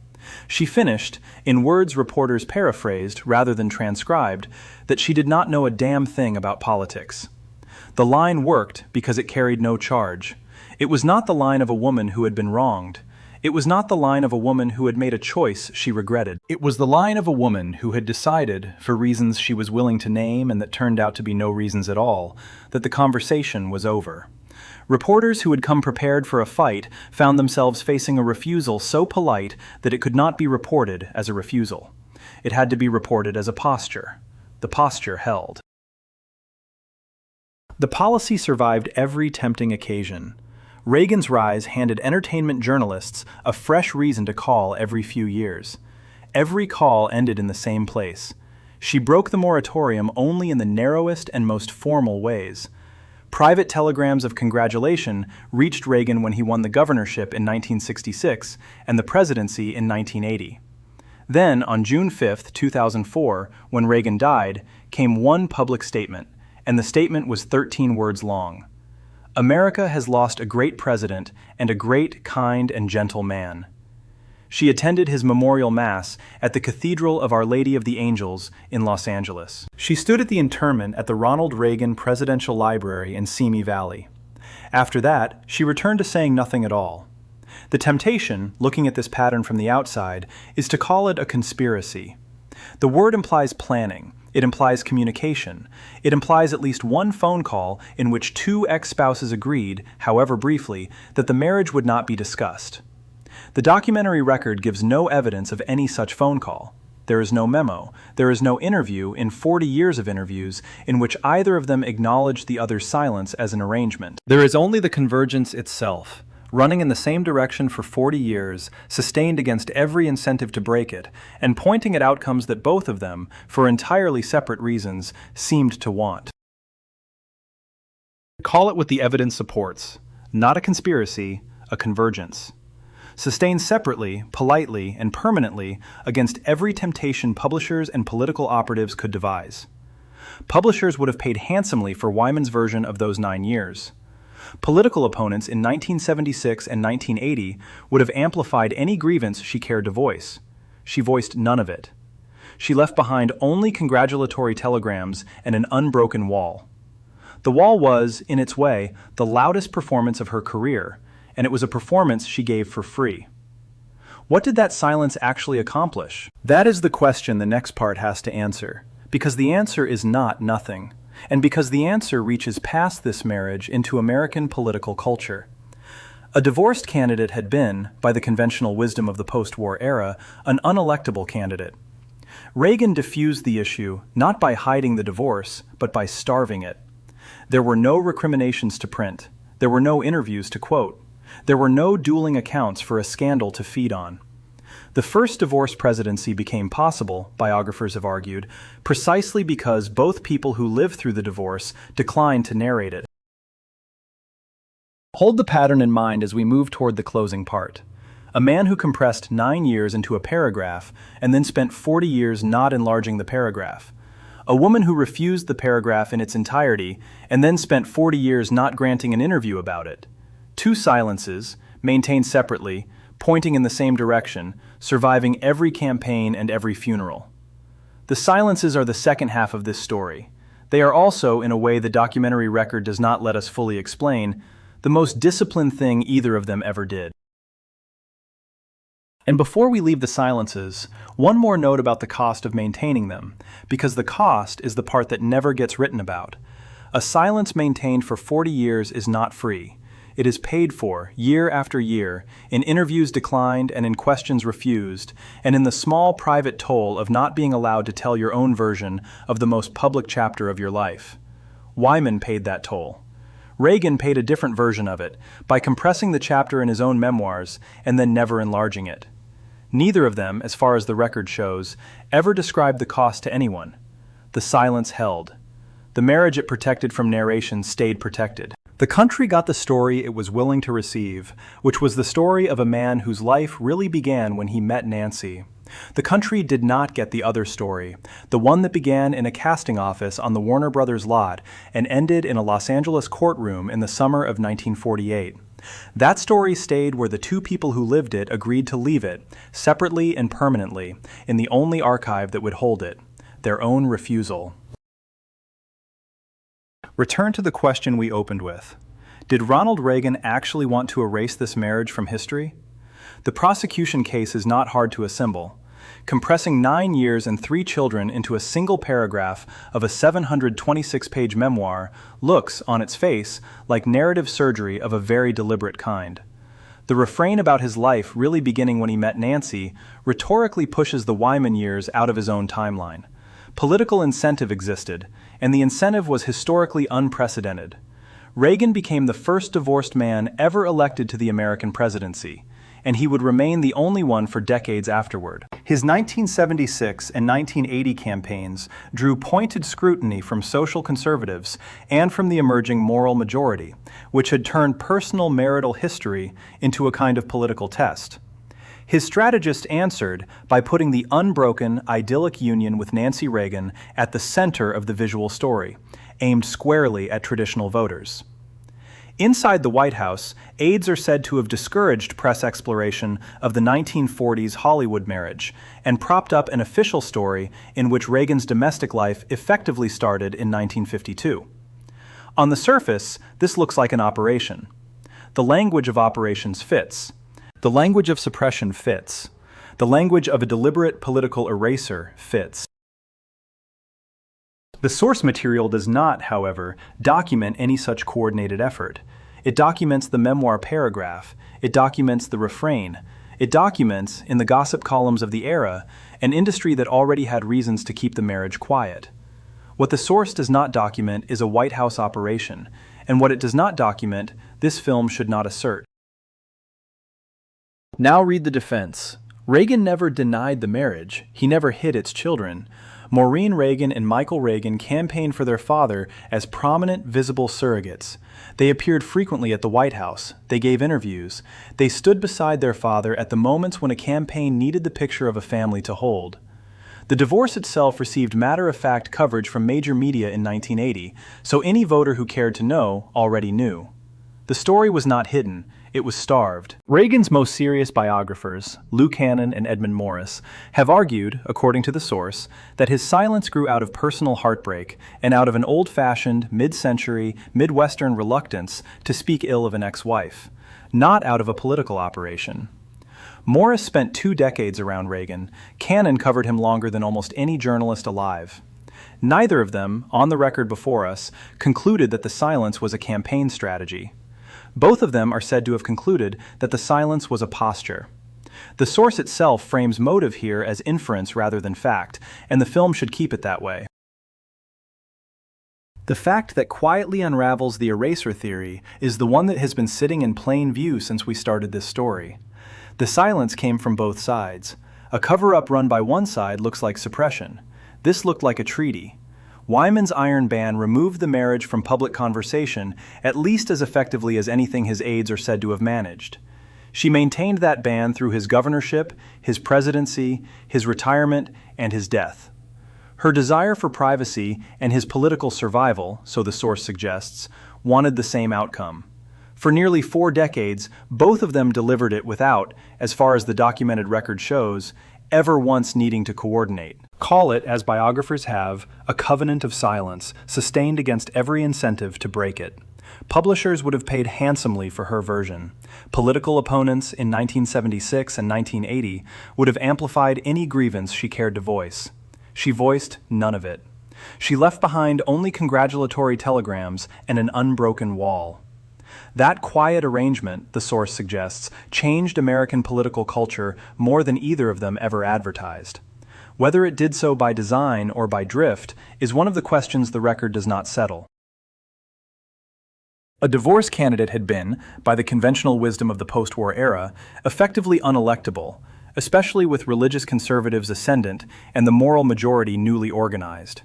She finished, in words reporters paraphrased rather than transcribed, that she did not know a damn thing about politics. The line worked because it carried no charge. It was not the line of a woman who had been wronged. It was not the line of a woman who had made a choice she regretted. It was the line of a woman who had decided, for reasons she was willing to name and that turned out to be no reasons at all, that the conversation was over. Reporters who had come prepared for a fight found themselves facing a refusal so polite that it could not be reported as a refusal. It had to be reported as a posture. The posture held. The policy survived every tempting occasion. Reagan's rise handed entertainment journalists a fresh reason to call every few years. Every call ended in the same place. She broke the moratorium only in the narrowest and most formal ways. Private telegrams of congratulation reached Reagan when he won the governorship in 1966 and the presidency in 1980. Then, on June 5, 2004, when Reagan died, came one public statement, and the statement was 13 words long. America has lost a great president and a great, kind, and gentle man. She attended his memorial mass at the Cathedral of Our Lady of the Angels in Los Angeles. She stood at the interment at the Ronald Reagan Presidential Library in Simi Valley. After that, she returned to saying nothing at all. The temptation, looking at this pattern from the outside, is to call it a conspiracy. The word implies planning. It implies communication. It implies at least one phone call in which two ex-spouses agreed, however briefly, that the marriage would not be discussed. The documentary record gives no evidence of any such phone call. There is no memo. There is no interview in 40 years of interviews in which either of them acknowledged the other's silence as an arrangement. There is only the convergence itself, running in the same direction for 40 years, sustained against every incentive to break it, and pointing at outcomes that both of them, for entirely separate reasons, seemed to want. Call it what the evidence supports. Not a conspiracy, a convergence. Sustained separately, politely, and permanently against every temptation publishers and political operatives could devise. Publishers would have paid handsomely for Wyman's version of those 9 years. Political opponents in 1976 and 1980 would have amplified any grievance she cared to voice. She voiced none of it. She left behind only congratulatory telegrams and an unbroken wall. The wall was, in its way, the loudest performance of her career, and it was a performance she gave for free. What did that silence actually accomplish? That is the question the next part has to answer, because the answer is not nothing, and because the answer reaches past this marriage into American political culture. A divorced candidate had been, by the conventional wisdom of the post-war era, an unelectable candidate. Reagan diffused the issue not by hiding the divorce, but by starving it. There were no recriminations to print. There were no interviews to quote. There were no dueling accounts for a scandal to feed on. The first divorce presidency became possible, biographers have argued, precisely because both people who lived through the divorce declined to narrate it. Hold the pattern in mind as we move toward the closing part. A man who compressed 9 years into a paragraph and then spent 40 years not enlarging the paragraph. A woman who refused the paragraph in its entirety and then spent 40 years not granting an interview about it. Two silences, maintained separately, pointing in the same direction, surviving every campaign and every funeral. The silences are the second half of this story. They are also, in a way the documentary record does not let us fully explain, the most disciplined thing either of them ever did. And before we leave the silences, one more note about the cost of maintaining them, because the cost is the part that never gets written about. A silence maintained for 40 years is not free. It is paid for, year after year, in interviews declined and in questions refused, and in the small private toll of not being allowed to tell your own version of the most public chapter of your life. Wyman paid that toll. Reagan paid a different version of it, by compressing the chapter in his own memoirs and then never enlarging it. Neither of them, as far as the record shows, ever described the cost to anyone. The silence held. The marriage it protected from narration stayed protected. The country got the story it was willing to receive, which was the story of a man whose life really began when he met Nancy. The country did not get the other story, the one that began in a casting office on the Warner Brothers lot and ended in a Los Angeles courtroom in the summer of 1948. That story stayed where the two people who lived it agreed to leave it, separately and permanently, in the only archive that would hold it, their own refusal. Return to the question we opened with. Did Ronald Reagan actually want to erase this marriage from history? The prosecution case is not hard to assemble. Compressing 9 years and 3 children into a single paragraph of a 726-page memoir looks, on its face, like narrative surgery of a very deliberate kind. The refrain about his life really beginning when he met Nancy rhetorically pushes the Wyman years out of his own timeline. Political incentive existed, and the incentive was historically unprecedented. Reagan became the first divorced man ever elected to the American presidency, and he would remain the only one for decades afterward. His 1976 and 1980 campaigns drew pointed scrutiny from social conservatives and from the emerging moral majority, which had turned personal marital history into a kind of political test. His strategist answered by putting the unbroken, idyllic union with Nancy Reagan at the center of the visual story, aimed squarely at traditional voters. Inside the White House, aides are said to have discouraged press exploration of the 1940s Hollywood marriage and propped up an official story in which Reagan's domestic life effectively started in 1952. On the surface, this looks like an operation. The language of operations fits. The language of suppression fits. The language of a deliberate political eraser fits. The source material does not, however, document any such coordinated effort. It documents the memoir paragraph. It documents the refrain. It documents, in the gossip columns of the era, an industry that already had reasons to keep the marriage quiet. What the source does not document is a White House operation, and what it does not document, this film should not assert. Now read the defense. Reagan never denied the marriage. He never hid its children. Maureen Reagan and Michael Reagan campaigned for their father as prominent, visible surrogates. They appeared frequently at the White House. They gave interviews. They stood beside their father at the moments when a campaign needed the picture of a family to hold. The divorce itself received matter-of-fact coverage from major media in 1980, so any voter who cared to know already knew. The story was not hidden. It was starved. Reagan's most serious biographers, Lou Cannon and Edmund Morris, have argued, according to the source, that his silence grew out of personal heartbreak and out of an old-fashioned, mid-century, Midwestern reluctance to speak ill of an ex-wife, not out of a political operation. Morris spent 2 decades around Reagan. Cannon covered him longer than almost any journalist alive. Neither of them, on the record before us, concluded that the silence was a campaign strategy. Both of them are said to have concluded that the silence was a posture. The source itself frames motive here as inference rather than fact, and the film should keep it that way. The fact that quietly unravels the eraser theory is the one that has been sitting in plain view since we started this story. The silence came from both sides. A cover-up run by one side looks like suppression. This looked like a treaty. Wyman's iron ban removed the marriage from public conversation at least as effectively as anything his aides are said to have managed. She maintained that ban through his governorship, his presidency, his retirement, and his death. Her desire for privacy and his political survival, so the source suggests, wanted the same outcome. For nearly 4 decades, both of them delivered it without, as far as the documented record shows, ever once needing to coordinate. Call it, as biographers have, a covenant of silence, sustained against every incentive to break it. Publishers would have paid handsomely for her version. Political opponents in 1976 and 1980 would have amplified any grievance she cared to voice. She voiced none of it. She left behind only congratulatory telegrams and an unbroken wall. That quiet arrangement, the source suggests, changed American political culture more than either of them ever advertised. Whether it did so by design or by drift is one of the questions the record does not settle. A divorce candidate had been, by the conventional wisdom of the post-war era, effectively unelectable, especially with religious conservatives ascendant and the moral majority newly organized.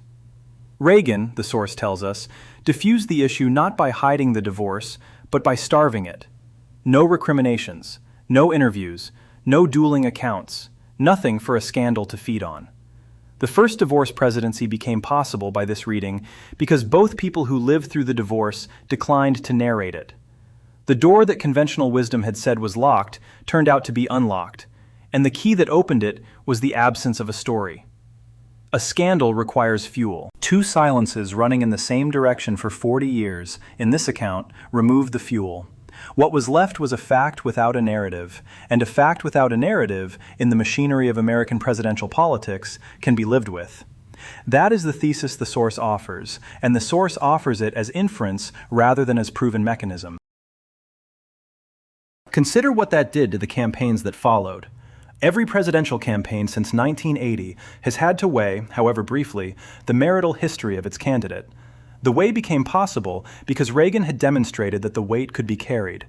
Reagan, the source tells us, diffused the issue not by hiding the divorce, but by starving it. No recriminations, no interviews, no dueling accounts, nothing for a scandal to feed on. The first divorce presidency became possible by this reading because both people who lived through the divorce declined to narrate it. The door that conventional wisdom had said was locked turned out to be unlocked, and the key that opened it was the absence of a story. A scandal requires fuel. 2 silences running in the same direction for 40 years, in this account, removed the fuel. What was left was a fact without a narrative, and a fact without a narrative, in the machinery of American presidential politics, can be lived with. That is the thesis the source offers, and the source offers it as inference rather than as proven mechanism. Consider what that did to the campaigns that followed. Every presidential campaign since 1980 has had to weigh, however briefly, the marital history of its candidate. The weigh became possible because Reagan had demonstrated that the weight could be carried.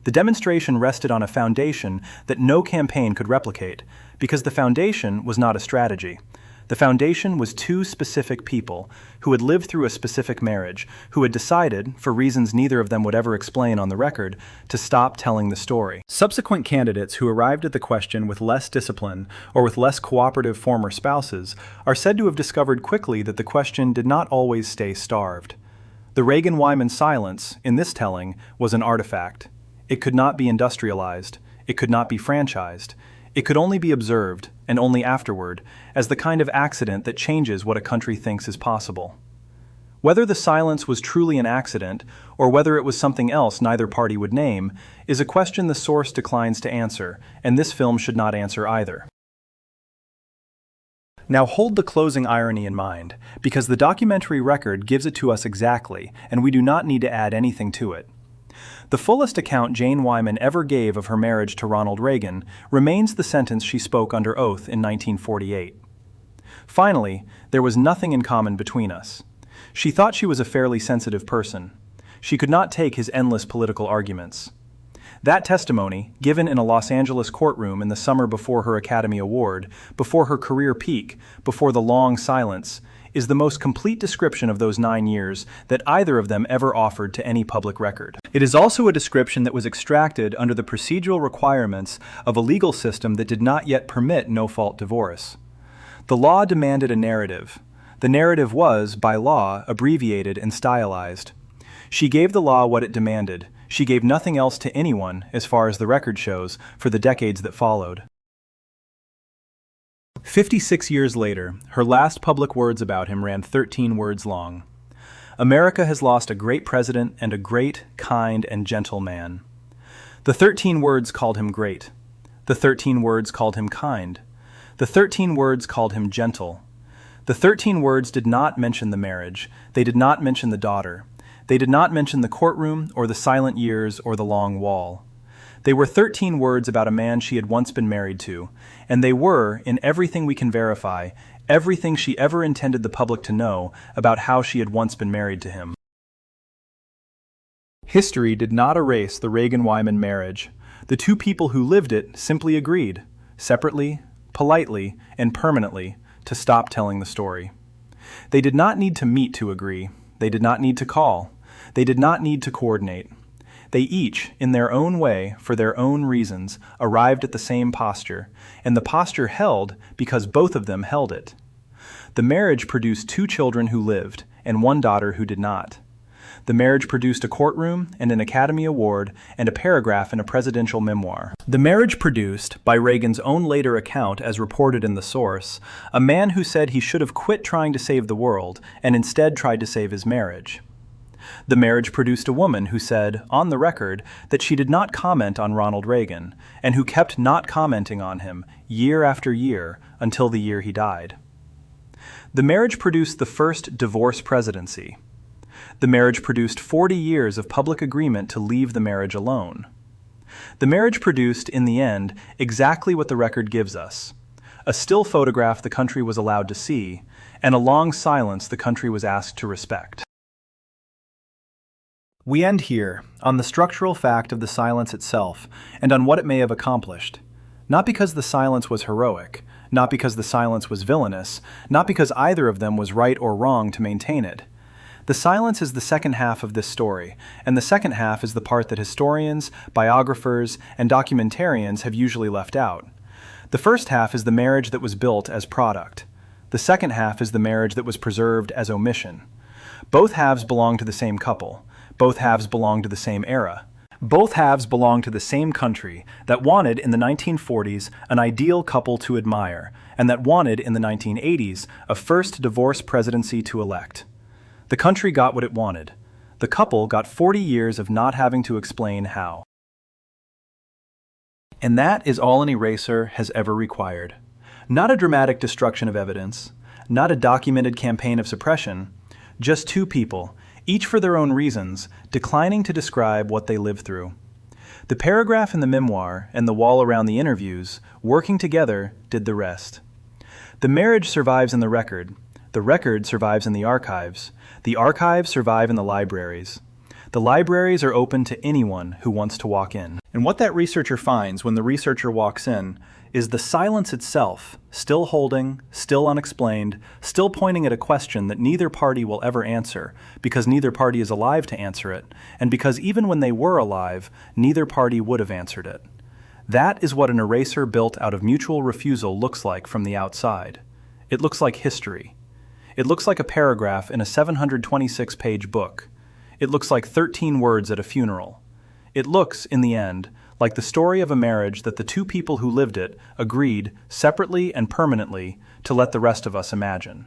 The demonstration rested on a foundation that no campaign could replicate, because the foundation was not a strategy. The foundation was 2 specific people who had lived through a specific marriage, who had decided, for reasons neither of them would ever explain on the record, to stop telling the story. Subsequent candidates who arrived at the question with less discipline or with less cooperative former spouses are said to have discovered quickly that the question did not always stay starved. The Reagan-Wyman silence, in this telling, was an artifact. It could not be industrialized. It could not be franchised. It could only be observed, and only afterward, as the kind of accident that changes what a country thinks is possible. Whether the silence was truly an accident, or whether it was something else neither party would name, is a question the source declines to answer, and this film should not answer either. Now hold the closing irony in mind, because the documentary record gives it to us exactly, and we do not need to add anything to it. The fullest account Jane Wyman ever gave of her marriage to Ronald Reagan remains the sentence she spoke under oath in 1948. Finally, there was nothing in common between us. She thought she was a fairly sensitive person. She could not take his endless political arguments. That testimony, given in a Los Angeles courtroom in the summer before her Academy Award, before her career peak, before the long silence, is the most complete description of those 9 years that either of them ever offered to any public record. It is also a description that was extracted under the procedural requirements of a legal system that did not yet permit no-fault divorce. The law demanded a narrative. The narrative was, by law, abbreviated and stylized. She gave the law what it demanded. She gave nothing else to anyone, as far as the record shows, for the decades that followed. 56 years later, her last public words about him ran 13 words long. America has lost a great president and a great, kind, and gentle man. The 13 words called him great. The 13 words called him kind. The 13 words called him gentle. The 13 words did not mention the marriage. They did not mention the daughter. They did not mention the courtroom or the silent years or the long wall. They were 13 words about a man she had once been married to, and they were, in everything we can verify, everything she ever intended the public to know about how she had once been married to him. History did not erase the Reagan-Wyman marriage. The two people who lived it simply agreed, separately, politely, and permanently, to stop telling the story. They did not need to meet to agree. They did not need to call. They did not need to coordinate. They each, in their own way, for their own reasons, arrived at the same posture, and the posture held because both of them held it. The marriage produced 2 children who lived, and 1 daughter who did not. The marriage produced a courtroom and an Academy Award and a paragraph in a presidential memoir. The marriage produced, by Reagan's own later account as reported in the source, a man who said he should have quit trying to save the world and instead tried to save his marriage. The marriage produced a woman who said, on the record, that she did not comment on Ronald Reagan, and who kept not commenting on him year after year until the year he died. The marriage produced the first divorce presidency. The marriage produced 40 years of public agreement to leave the marriage alone. The marriage produced, in the end, exactly what the record gives us: a still photograph the country was allowed to see, and a long silence the country was asked to respect. We end here, on the structural fact of the silence itself, and on what it may have accomplished. Not because the silence was heroic, not because the silence was villainous, not because either of them was right or wrong to maintain it. The silence is the second half of this story, and the second half is the part that historians, biographers, and documentarians have usually left out. The first half is the marriage that was built as product. The second half is the marriage that was preserved as omission. Both halves belong to the same couple. Both halves belong to the same era. Both halves belong to the same country that wanted in the 1940s an ideal couple to admire, and that wanted in the 1980s a first divorce presidency to elect. The country got what it wanted. The couple got 40 years of not having to explain how. And that is all an eraser has ever required. Not a dramatic destruction of evidence, not a documented campaign of suppression, just 2 people, each for their own reasons, declining to describe what they lived through. The paragraph in the memoir and the wall around the interviews, working together, did the rest. The marriage survives in the record survives in the archives survive in the libraries. The libraries are open to anyone who wants to walk in. And what that researcher finds when the researcher walks in is the silence itself, still holding, still unexplained, still pointing at a question that neither party will ever answer, because neither party is alive to answer it, and because even when they were alive, neither party would have answered it. That is what an eraser built out of mutual refusal looks like from the outside. It looks like history. It looks like a paragraph in a 726-page book. It looks like 13 words at a funeral. It looks, in the end, like the story of a marriage that the 2 people who lived it agreed, separately and permanently, to let the rest of us imagine.